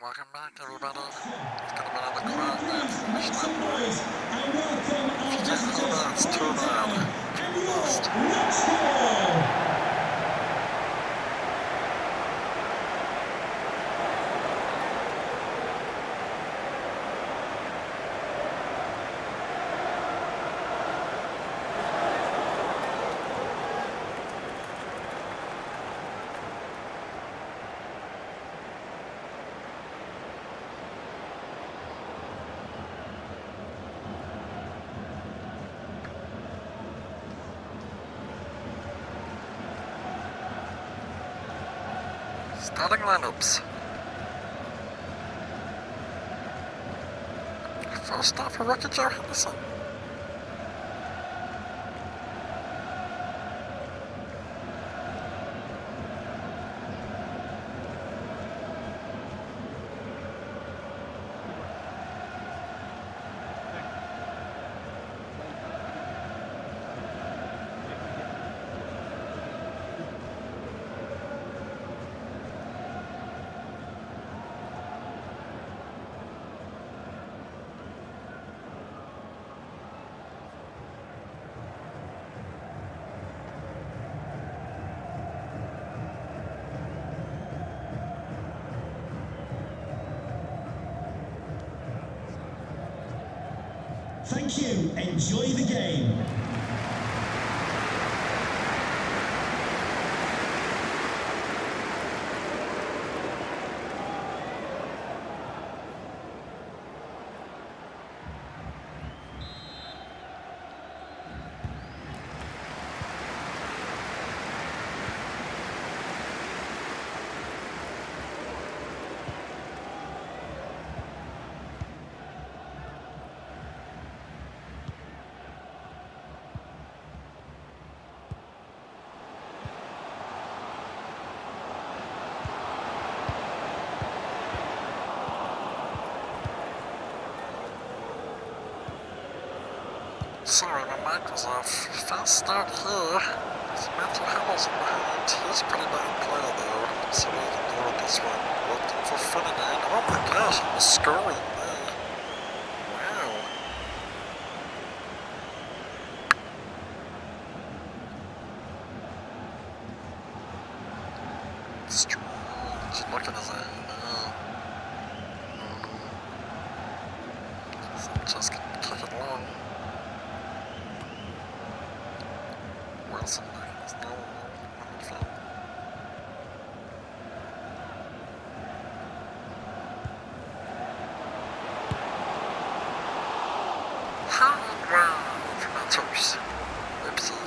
welcome back everybody. It's gonna be another quiet night for Wish Network. If you can't hear that, it's too bad. Do your best. Let's go! Starting lineups. First off, for rookie Joe Henderson. Thank you. Enjoy the game. Sorry, my mic was off. Fast start here. It's Matthew Hamilton behind. He's a pretty bad player though, so we ignored this one. Looking for Ferdinand. Oh my gosh, he was scoring there. Wow. Strange. Look at his aim now. So I'm just gonna kick it long. Wilson is no midfield. Hard ground for Matters. Oopsie.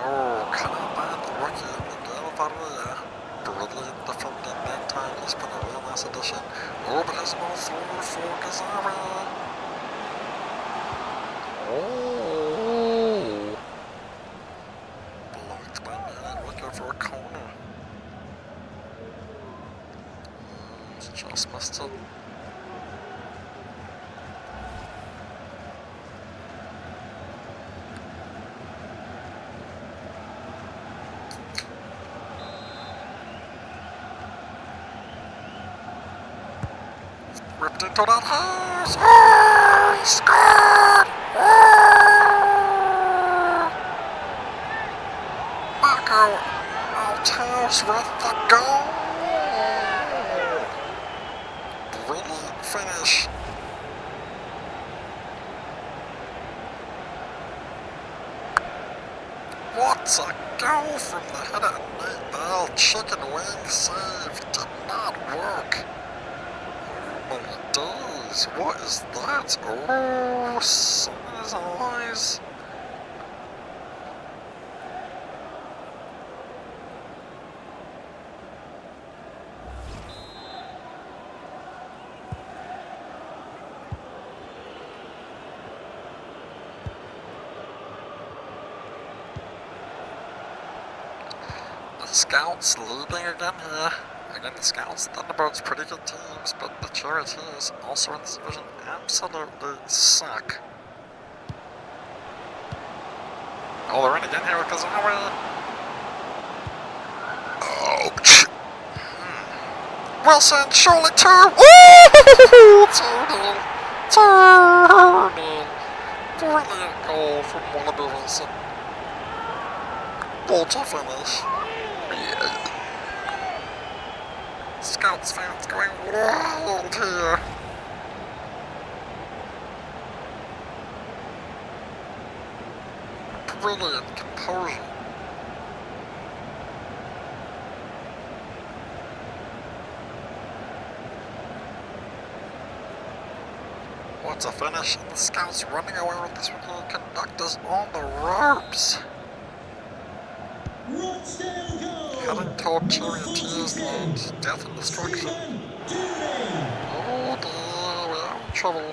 Oh, can I buy the rookie Miguel Varela? Brilliant defending that time. He's been a real nice addition. Oh, but there's no through for Gazzara. Oh. Blocked by man. Looking for a corner. Just missed it. Ripped into that house. Oh, he scored. Oh. Marco Althaus with the goal. Brilliant finish. What a goal from the header of Nate Bell. Chicken wing save did not work. Oh my days, what is that? Oh, sun in his eyes. The Scouts leading again here. Again, the Scouts, Thunderbirds, pretty good teams, but the Charioteers, also in this division, absolutely suck. Oh, they're in again here with Kazawa. Ouch. Wilson, surely turn. Ooh! 2-0. 2-0. Brilliant goal from Wallaby Wilson. What a finish. Yeah. Scouts fans going wild here. Brilliant composure. What a finish. And the Scouts running away with this with the Conductors on the ropes. Heading toward Charioteers land. Death and destruction. Oh dear, we're in trouble.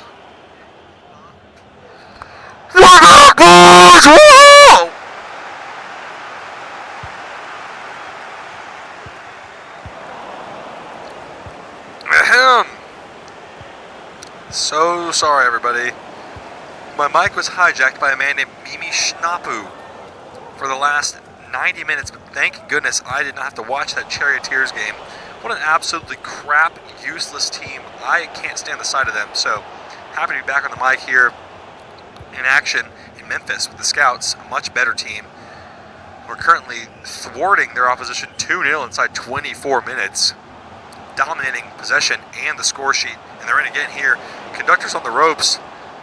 Whoa! Ahem. So sorry, everybody. My mic was hijacked by a man named Mimi Schnapu for the last 90 minutes, but thank goodness I did not have to watch that Charioteers game. What an absolutely crap, useless team. I can't stand the sight of them, so happy to be back on the mic here in action in Memphis with the Scouts, a much better team. We're currently thwarting their opposition 2-0 inside 24 minutes, dominating possession and the score sheet, and they're in again here. Conductors on the ropes,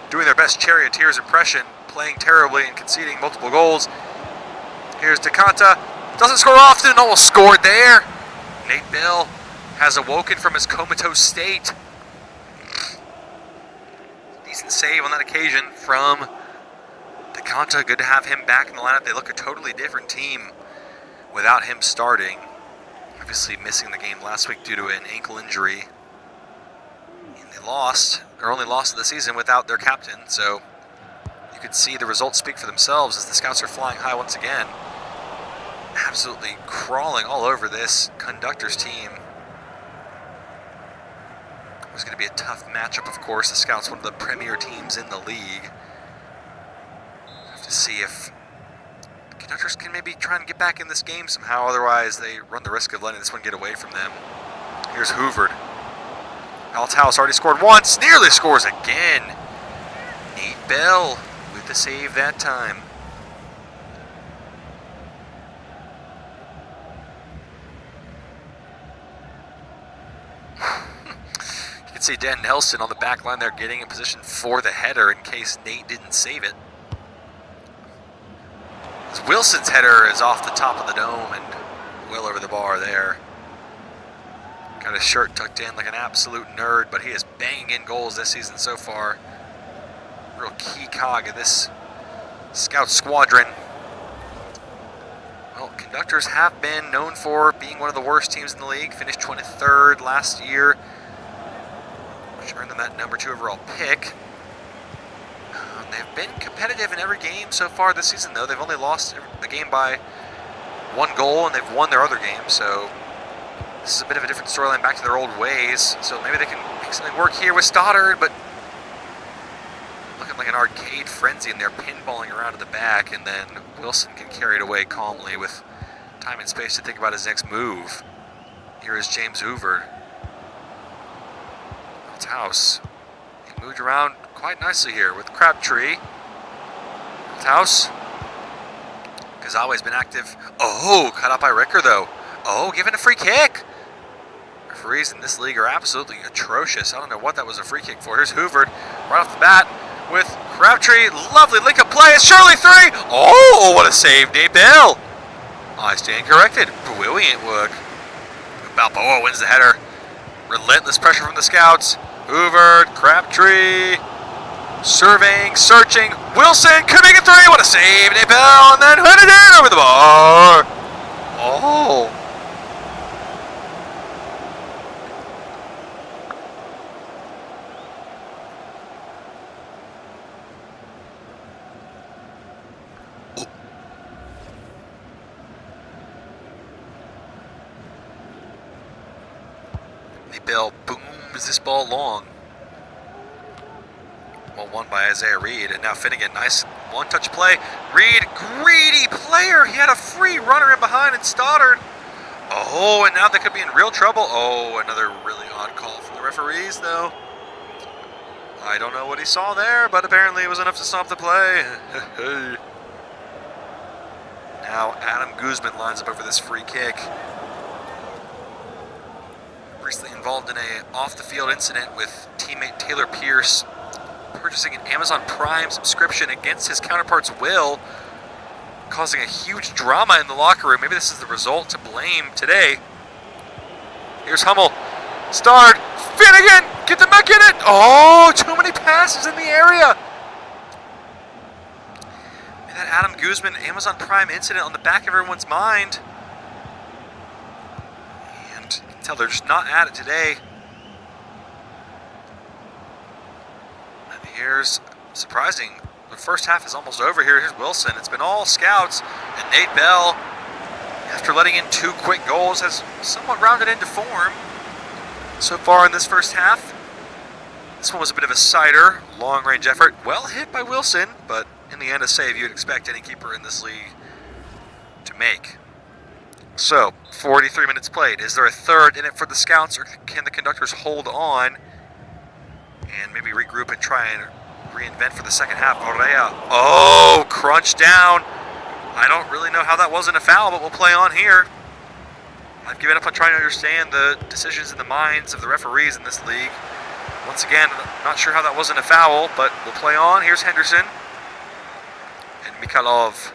doing their best Charioteers impression, playing terribly and conceding multiple goals. Here's Decanta, doesn't score often, almost scored there. Nate Bell has awoken from his comatose state. Decent save on that occasion from Decanta. Good to have him back in the lineup. They look a totally different team without him starting. Obviously missing the game last week due to an ankle injury. And they lost, or only lost of the season without their captain, so you could see the results speak for themselves as the Scouts are flying high once again. Absolutely crawling all over this Conductors team. It was going to be a tough matchup, of course. The Scouts, one of the premier teams in the league. Have to see if Conductors can maybe try and get back in this game somehow. Otherwise, they run the risk of letting this one get away from them. Here's Hoovard. Althaus already scored once. Nearly scores again. Nate Bell with the save that time. You can see Dan Nelson on the back line there getting in position for the header in case Nate didn't save it. Wilson's header is off the top of the dome and well over the bar there. Got his shirt tucked in like an absolute nerd, but he is banging in goals this season so far. Real key cog of this Scout squadron. Well, Conductors have been known for being one of the worst teams in the league. Finished 23rd last year, which earned them that number 2 overall pick. They've been competitive in every game so far this season, though. They've only lost the game by 1 goal, and they've won their other game, so this is a bit of a different storyline back to their old ways. So maybe they can make something work here with Stoddard, but looking like an arcade frenzy, and they're pinballing around to the back, and then Wilson can carry it away calmly with time and space to think about his next move. Here is James Hoover. House. He moved around quite nicely here with Crabtree. House. Kazawa's been active. Oh, cut out by Ricker though. Oh, given a free kick. Referees in this league are absolutely atrocious. I don't know what that was a free kick for. Here's Hoover right off the bat with Crabtree. Lovely link-up play. It's Shirley 3. Oh, what a save, Nate Bell. I stand corrected. Brilliant work. Balboa wins the header. Relentless pressure from the scouts. Hoover, Crabtree, surveying, searching. Wilson could make it 3. What a save, Nate Bell, and then headed in over the bar. Oh. Bell booms this ball long. Well, won by Isaiah Reed, and now Finnegan, nice one-touch play. Reed, greedy player. He had a free runner in behind and Stoddard. Oh, and now they could be in real trouble. Oh, another really odd call from the referees, though. I don't know what he saw there, but apparently it was enough to stop the play. Now Adam Guzman lines up over this free kick. Recently involved in a off-the-field incident with teammate Taylor Pierce, purchasing an Amazon Prime subscription against his counterpart's will, causing a huge drama in the locker room. Maybe this is the result to blame today. Here's Hummel. Start. Finnegan. Get the back in it. Oh, too many passes in the area. And that Adam Guzman Amazon Prime incident on the back of everyone's mind. Tell they're just not at it today. And here's surprising. The first half is almost over here. Here's Wilson. It's been all scouts. And Nate Bell, after letting in 2 quick goals, has somewhat rounded into form so far in this first half. This one was a bit of a sighter, long-range effort. Well hit by Wilson, but in the end a save you'd expect any keeper in this league to make. So, 43 minutes played. Is there a third in it for the Scouts, or can the Conductors hold on and maybe regroup and try and reinvent for the second half? Orea. Oh, crunch down. I don't really know how that wasn't a foul, but we'll play on here. I've given up on trying to understand the decisions in the minds of the referees in this league. Once again, not sure how that wasn't a foul, but we'll play on. Here's Henderson. And Mikhailov.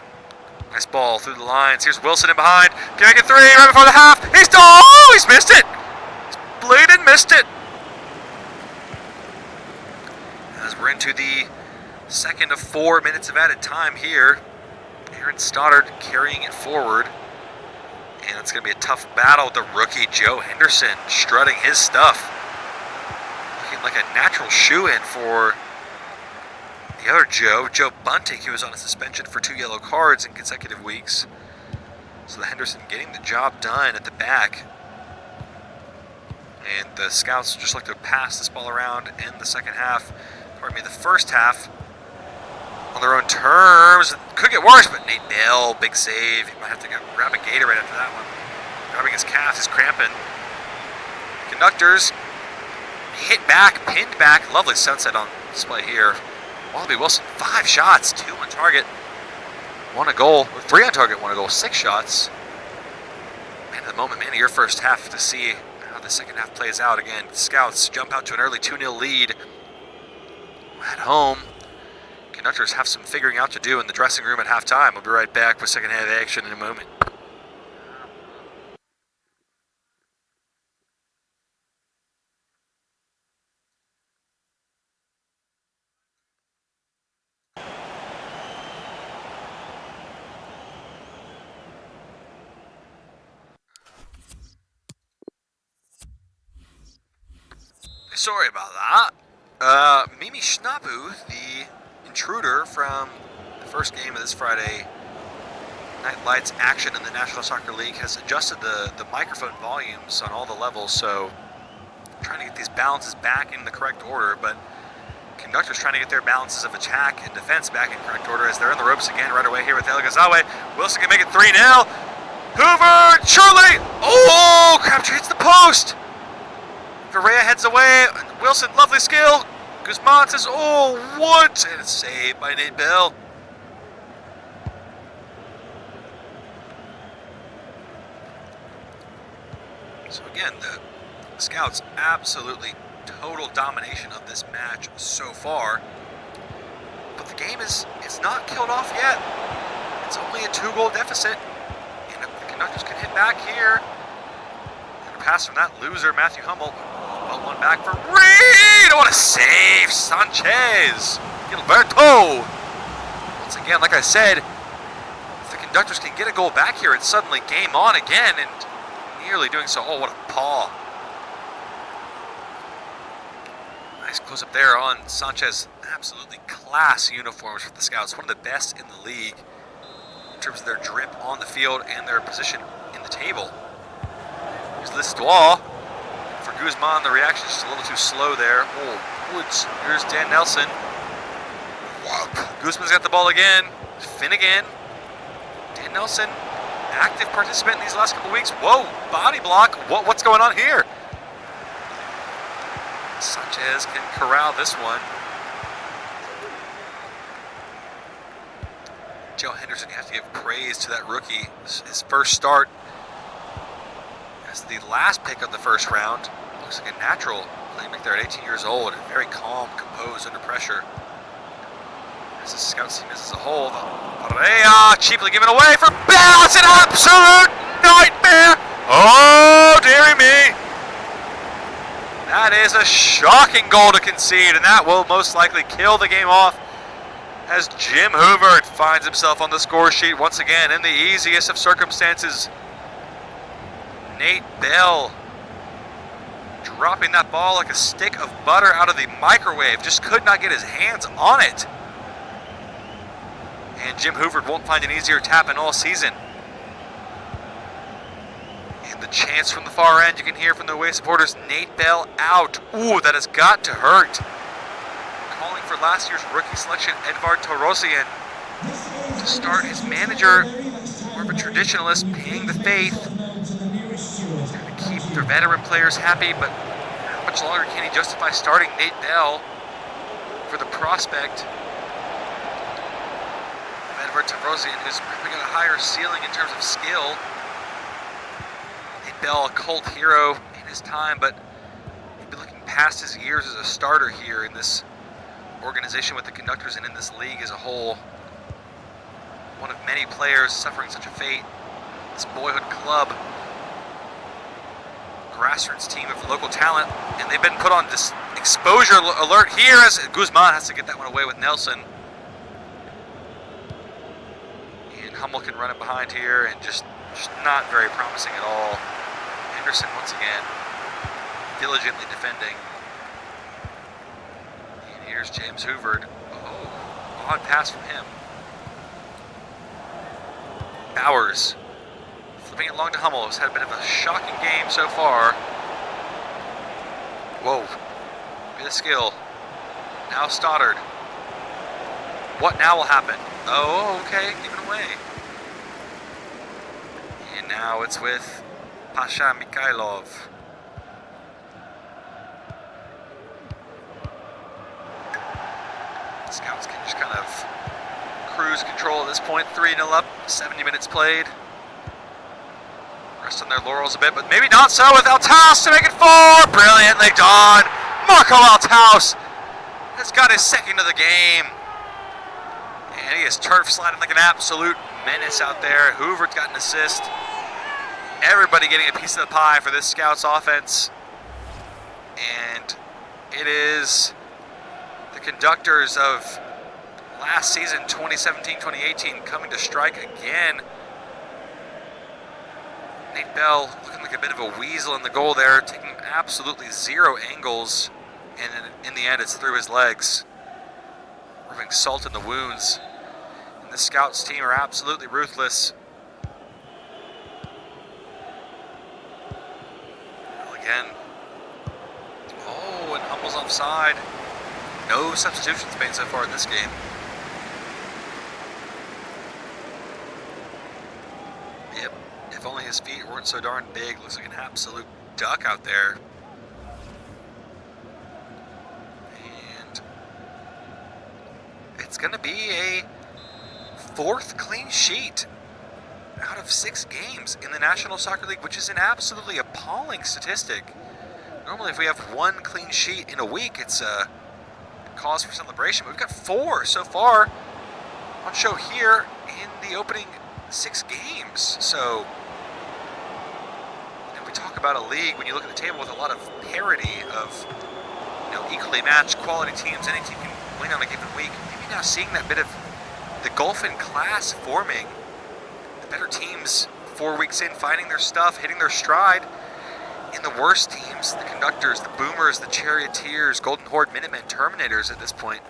Nice ball through the lines. Here's Wilson in behind. Can make it 3 right before the half. He's missed it. He's bleeding missed it. As we're into the second of 4 minutes of added time here. Aaron Stoddard carrying it forward. And it's going to be a tough battle with the rookie Joe Henderson strutting his stuff. Looking like a natural shoe-in for the other Joe Bunting, who was on a suspension for 2 yellow cards in consecutive weeks. So the Henderson getting the job done at the back. And the Scouts just like to pass this ball around in the second half. The first half on their own terms. It could get worse, but Nate Bell, big save. He might have to grab a Gatorade after that one. Grabbing his calf, he's cramping. Conductors hit back, pinned back. Lovely sunset on display here. Wallaby Wilson, 5 shots, 2 on target, 1 a goal, or 3 on target, 1 a goal, 6 shots. Man, at the moment, man of your first half to see how the second half plays out. Again, Scouts jump out to an early 2-0 lead at home. Conductors have some figuring out to do in the dressing room at halftime. We'll be right back with second half action in a moment. Sorry about that. Mimi Schnabu, the intruder from the first game of this Friday Night Lights action in the National Soccer League, has adjusted the microphone volumes on all the levels, so I'm trying to get these balances back in the correct order, but Conductors trying to get their balances of attack and defense back in correct order as they're in the ropes again right away here with El Gazawe. Wilson can make it 3-0. Hoover, Shirley. Oh, Crabtree hits the post. The Correa heads away. Wilson, lovely skill. Guzman says, oh, what? And it's saved by Nate Bell. So again, the Scouts absolutely total domination of this match so far. But the game is not killed off yet. It's only a 2-goal deficit. And the Conductors can hit back here. And a pass from that loser, Matthew Hummel. Well, one back for Reed. What a save, Sanchez. Gilberto. Once again, like I said, if the Conductors can get a goal back here, it's suddenly game on again. And nearly doing so. Oh, what a paw. Nice close up there on Sanchez. Absolutely class uniforms for the Scouts. One of the best in the league in terms of their drip on the field and their position in the table. Here's Listois. For Guzman, the reaction is just a little too slow there. Oh, Woods. Here's Dan Nelson. Guzman's got the ball again. Finnegan. Dan Nelson, active participant in these last couple weeks. Whoa, body block. What's going on here? Sanchez can corral this one. Joe Henderson, you have to give praise to that rookie. His first start as the last pick of the first round. Looks like a natural playmaker there at 18 years old and very calm, composed under pressure. As the Scouts team is as a whole, Correa cheaply given away for Bell. It's an absolute nightmare. Oh, dearie me. That is a shocking goal to concede, and that will most likely kill the game off as Jim Hoover finds himself on the score sheet once again in the easiest of circumstances. Nate Bell dropping that ball like a stick of butter out of the microwave. Just could not get his hands on it. And Jim Hoover won't find an easier tap in all season. And the chance from the far end, you can hear from the away supporters, Nate Bell out. Ooh, that has got to hurt. Calling for last year's rookie selection, Edvard Torosian, to start his manager, more of a traditionalist, paying the faith. Trying to keep their veteran players happy, but how much longer can he justify starting Nate Bell for the prospect of Edvard Torosian, who's probably got a higher ceiling in terms of skill. Nate Bell, a cult hero in his time, but maybe looking past his years as a starter here in this organization with the Conductors and in this league as a whole. One of many players suffering such a fate. This boyhood club, grassroots team of local talent, and they've been put on this exposure alert here as Guzman has to get that one away with Nelson. And Hummel can run it behind here, and just not very promising at all. Henderson once again diligently defending. And here's James Hoover. Oh, odd pass from him. Bowers flipping it long to Hummel, who's had a bit of a shocking game so far. Whoa, bit of skill. Now Stoddard. What now will happen? Oh, okay, given away. And now it's with Pasha Mikhailov. Scouts can just kind of cruise control at this point. 3-0 up, 70 minutes played. Rest on their laurels a bit, but maybe not so with Althaus to make it 4. Brilliantly done. Marco Althaus has got his second of the game. And he is turf sliding like an absolute menace out there. Hoover's got an assist. Everybody getting a piece of the pie for this Scouts offense. And it is the Conductors of last season, 2017-2018, coming to strike again. Nate Bell looking like a bit of a weasel in the goal there, taking absolutely zero angles, and in the end it's through his legs, rubbing salt in the wounds. And the Scouts team are absolutely ruthless. Well, again, oh, and Hummel's offside. No substitutions made so far in this game. Yep, if only his feet weren't so darn big. Looks like an absolute duck out there. going to be a 4th clean sheet out of 6 games in the National Soccer League, which is an absolutely appalling statistic. Normally, if we have 1 clean sheet in a week, it's a cause for celebration. But we've got 4 so far on show here in the opening 6 games. So, we talk about a league, when you look at the table, with a lot of parity of equally matched quality teams. Any team can win on a given week. Maybe now seeing that bit of the gulf in class forming. The better teams 4 weeks in finding their stuff, hitting their stride. And the worst teams, the Conductors, the Boomers, the Charioteers, Golden Horde, Minutemen, Terminators at this point,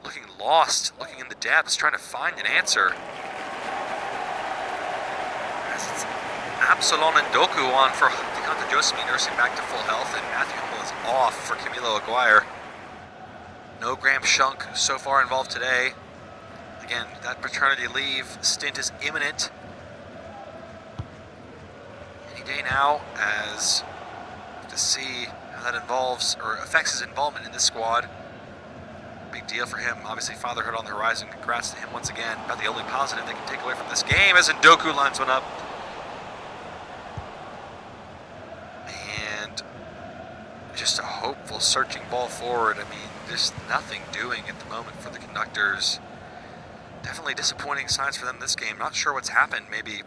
looking lost, looking in the depths, trying to find an answer. As it's Absalon and Doku on for DeConta Josephine, nursing back to full health, and Matthew Hummel is off for Camilo Aguirre. No Graham Shunk so far involved today. Again, that paternity leave stint is imminent. Any day now, as to see how that involves or affects his involvement in this squad. Big deal for him. Obviously, fatherhood on the horizon. Congrats to him once again. About the only positive they can take away from this game as Ndoku lines one up. And just a hopeful searching ball forward. I mean, just nothing doing at the moment for the Conductors. Definitely disappointing signs for them this game. Not sure what's happened. Maybe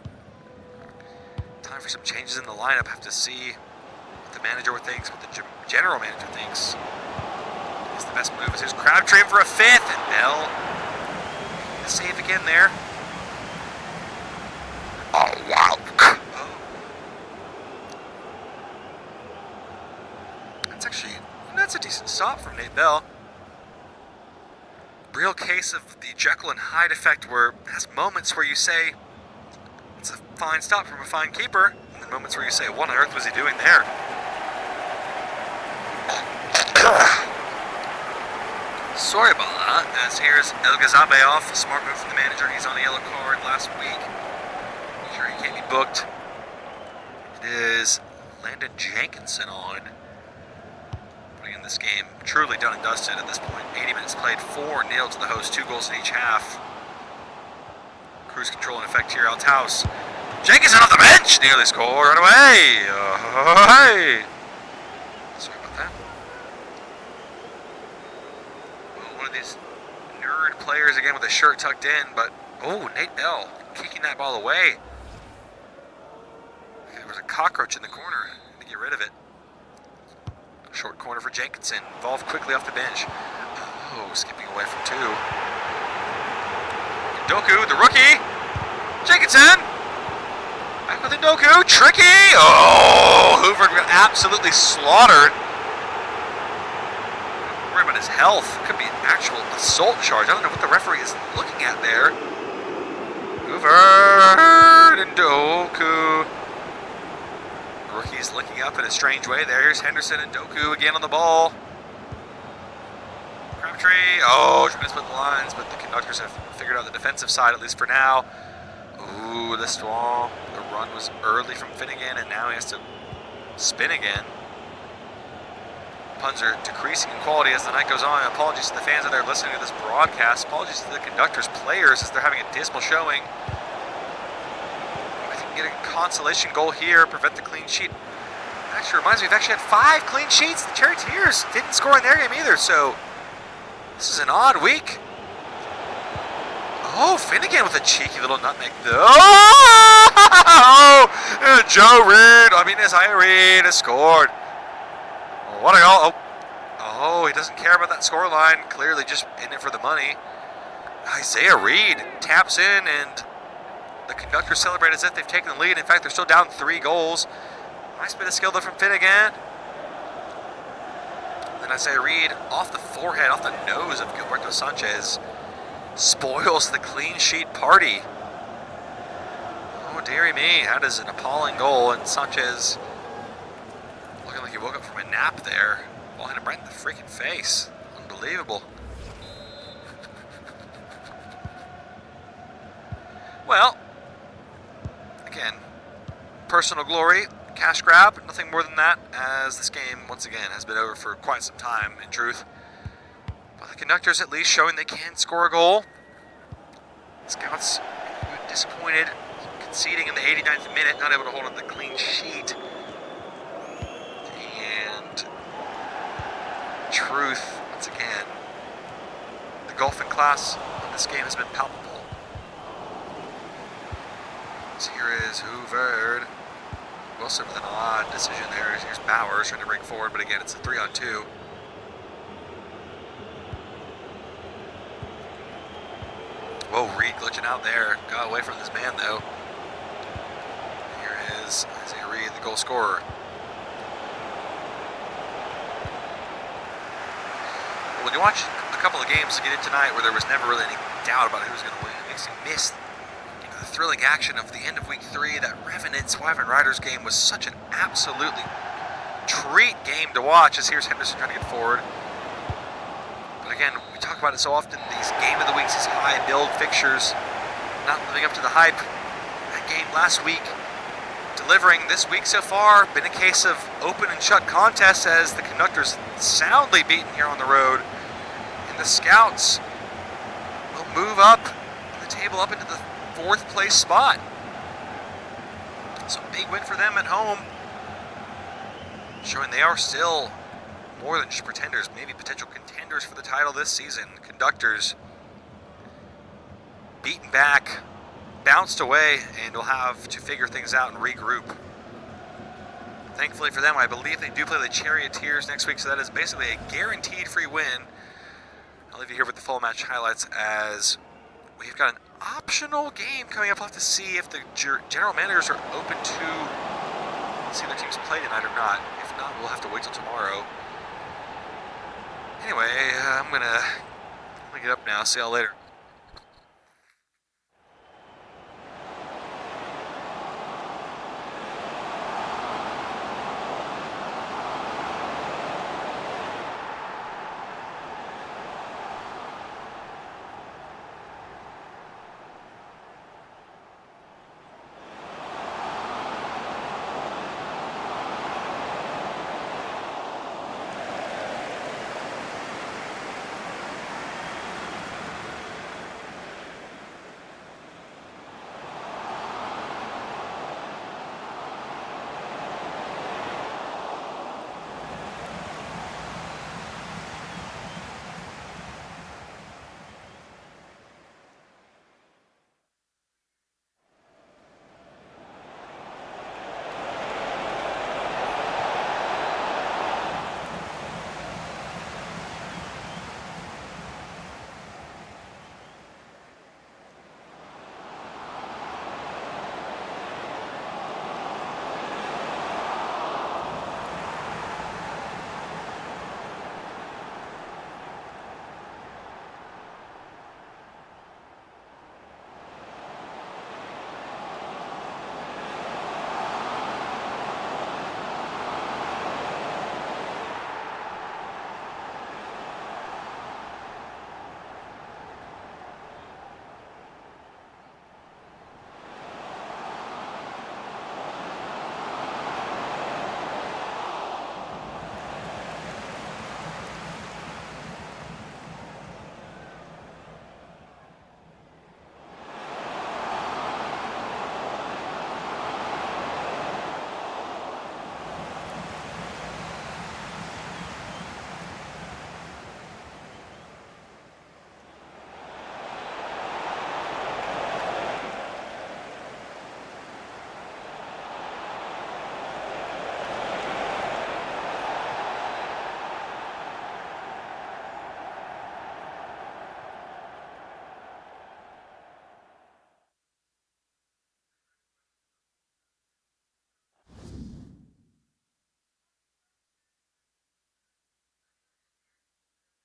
time for some changes in the lineup. Have to see what the manager thinks, what the general manager thinks. Is the best move. Here's Crabtree for a 5th, and Bell the save again there. Oh wow! Oh. That's a decent stop from Nate Bell. Real case of the Jekyll and Hyde effect, where it has moments where you say it's a fine stop from a fine keeper, and then moments where you say, what on earth was he doing there? Sorry about that, as here's El Gazabe off. Smart move from the manager. He's on a yellow card last week. Sure, he can't be booked. It is Landon Jenkinson on. Putting in this game truly done and dusted at this point. 80 minutes played, 4-0 to the host, 2 goals in each half. Cruise control in effect here. Althaus. Jenkinson off the bench! Nearly scored right away! Hey! Sorry about that. One of these nerd players again with his shirt tucked in, but Nate Bell kicking that ball away. There was a cockroach in the corner. To get rid of it. Short corner for Jenkinson. Involved quickly off the bench. Skipping away from 2. Ndoku, the rookie. Jenkinson. Back with Ndoku. Tricky. Hoover got absolutely slaughtered. Worry about his health. Could be an actual assault charge. I don't know what the referee is looking at there. Hoover. Ndoku. Rookie's looking up in a strange way. There's Henderson and Ndoku again on the ball. Crabtree. Trying to split the lines, but the Conductors have figured out the defensive side, at least for now. L'Histoire. The run was early from Finnegan, and now he has to spin again. Puns are decreasing in quality as the night goes on. Apologies to the fans out there listening to this broadcast. Apologies to the Conductors players as they're having a dismal showing. I think getting a consolation goal here, prevent the clean sheet. Actually reminds me, we've actually had 5 clean sheets. The Charioteers didn't score in their game either, so this is an odd week. Finnegan with a cheeky little nutmeg. Joe Reed, Isaiah Reed has scored. What a goal. He doesn't care about that scoreline. Clearly just in it for the money. Isaiah Reed taps in, and the Conductors celebrate as if they've taken the lead. In fact, they're still down 3 goals. Nice bit of skill there from Finnegan. Then Isaiah Reed off the forehead, off the nose of Gilberto Sanchez. Spoils the clean sheet party. Dearie me, that is an appalling goal, and Sanchez looking like he woke up from a nap there. Ball hit him right in the freaking face. Unbelievable. Well, again, personal glory, cash grab, nothing more than that, as this game, once again, has been over for quite some time, in truth. Well, the Conductors at least showing they can score a goal. Scouts disappointed, conceding in the 89th minute, not able to hold on the clean sheet. And truth, once again, the gulf in class of this game has been palpable. So here is Hoovered. Wilson with an odd decision there. Here's Bowers trying to break forward, but again, it's a 3-on-2. Whoa, Reed glitching out there. Got away from this man, though. Here is Isaiah Reed, the goal scorer. When you watch a couple of games to get in tonight where there was never really any doubt about who was going to win, it makes you miss the thrilling action of the end of week 3. That Revenant-Wyvern Riders game was such an absolutely treat game to watch, as here's Henderson trying to get forward. But again, we talk about it so often, these game of the weeks, these high build fixtures, not living up to the hype. That game last week, delivering this week so far, been a case of open and shut contests as the Conductors soundly beaten here on the road. And the Scouts will move up the table up into the 4th place spot. So big win for them at home, showing they are still more than just pretenders, maybe potential contenders for the title this season. Conductors beaten back, bounced away, and will have to figure things out and regroup. Thankfully for them, I believe they do play the Charioteers next week, so that is basically a guaranteed free win. I'll leave you here with the full match highlights as we've got an optional game coming up. We'll have to see if the general managers are open to see their teams play tonight or not. If not, we'll have to wait till tomorrow. Anyway, I'm gonna get up now. See y'all later.